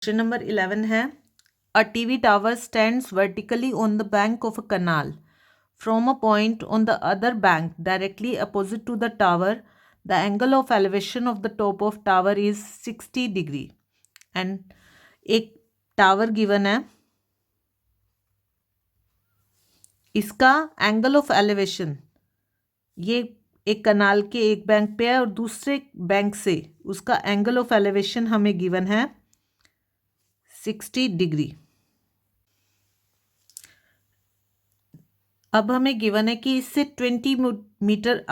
Question number 11 है a TV tower stands vertically on the bank of a canal from a point on the other bank directly opposite to the tower the angle of elevation of the top of tower is 60 degree and एक tower given है, इसका angle of elevation ये एक कनाल के एक bank पे है और दूसरे बैंक से उसका एंगल ऑफ एलिवेशन हमें गिवन है 60 डिग्री। अब हमें गिवन है कि इससे 20 metre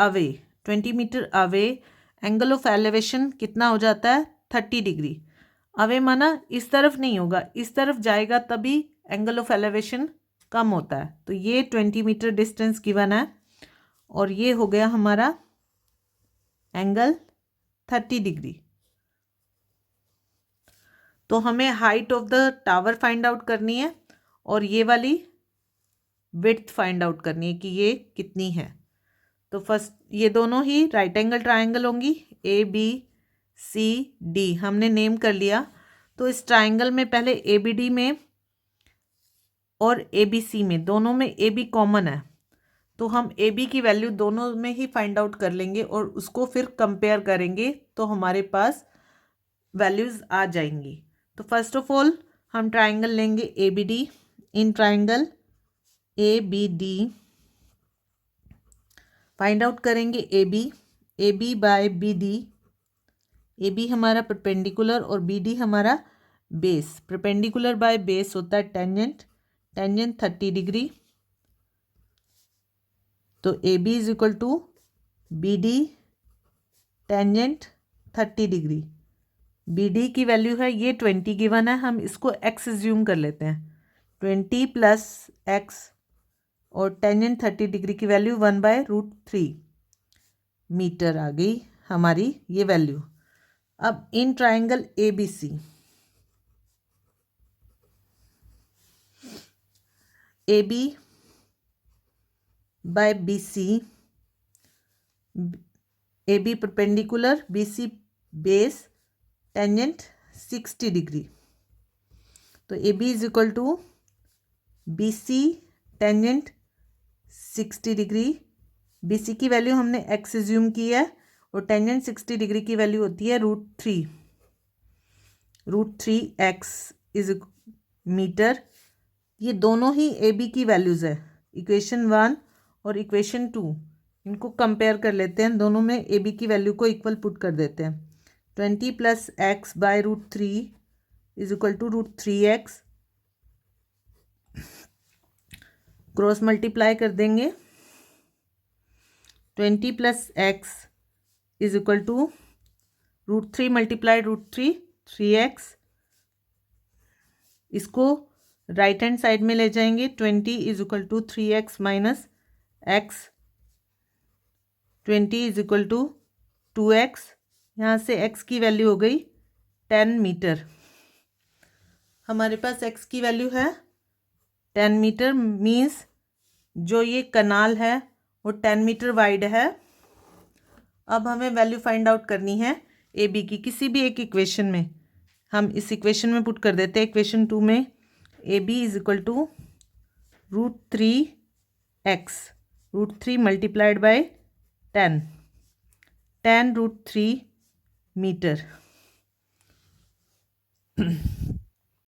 away angle of elevation कितना हो जाता है 30 डिग्री। अवे माना इस तरफ नहीं होगा, इस तरफ जाएगा तभी एंगल ऑफ एलिवेशन कम होता है। तो ये 20 मीटर डिस्टेंस गिवन है और ये हो गया हमारा एंगल 30 डिग्री। तो हमें height of the tower find out करनी है और ये वाली विड्थ फाइंड आउट करनी है कि ये कितनी है। तो फर्स्ट ये दोनों ही राइट एंगल ट्राइंगल होंगी, ए बी सी डी हमने नेम कर लिया। तो इस ट्राइंगल में पहले ए बी डी में और ए बी सी में दोनों में ए बी कॉमन है, तो हम ए बी की वैल्यू दोनों में ही फाइंड आउट कर लेंगे और उसको फिर कंपेयर करेंगे तो हमारे पास वैल्यूज़ आ जाएंगी। तो फर्स्ट ऑफ ऑल हम ट्राइंगल लेंगे A B D. In triangle A B D find out करेंगे A B by B D. A B हमारा परपेंडिकुलर और बी डी हमारा बेस। परपेंडिकुलर बाय बेस होता है टेंजेंट, टेंजेंट 30 डिग्री। तो A B is equal to B D tangent 30 degree. B D की value है ये 20 गिवन है, हम इसको एक्स एज्यूम कर लेते हैं। 20 प्लस एक्स और टेंजेंट 30 डिग्री की वैल्यू 1/√3 मीटर आ गई हमारी ये वैल्यू। अब in triangle A B C, A B by B C, A B perpendicular B C base tangent 60 degree. तो A B is equal to B C tangent 60 degree. B C की value हमने x assume की है और tangent 60 degree की value होती है √3 x is metre. ये दोनों ही ए बी की वैल्यूज़ है, इक्वेशन 1 और इक्वेशन 2 इनको कंपेयर कर लेते हैं। दोनों में ए बी की वैल्यू को इक्वल पुट कर देते हैं। 20 plus x by √3 is equal to √3x। Cross multiply कर देंगे। 20 plus x is equal to √3 multiply √3 3x। इसको राइट हैंड साइड में ले जाएंगे। 20 is equal to 3x minus x. 20 is equal to 2x। यहाँ से x की वैल्यू हो गई 10 मीटर। हमारे पास x की वैल्यू है 10 मीटर, मीन्स जो ये कनाल है वो 10 मीटर वाइड है। अब हमें वैल्यू फाइंड आउट करनी है ए बी की किसी भी एक इक्वेशन में। हम इस इक्वेशन में पुट कर देते हैं। इक्वेशन 2 में A B is equal to √3x, √3 multiplied by 10 √3 metre.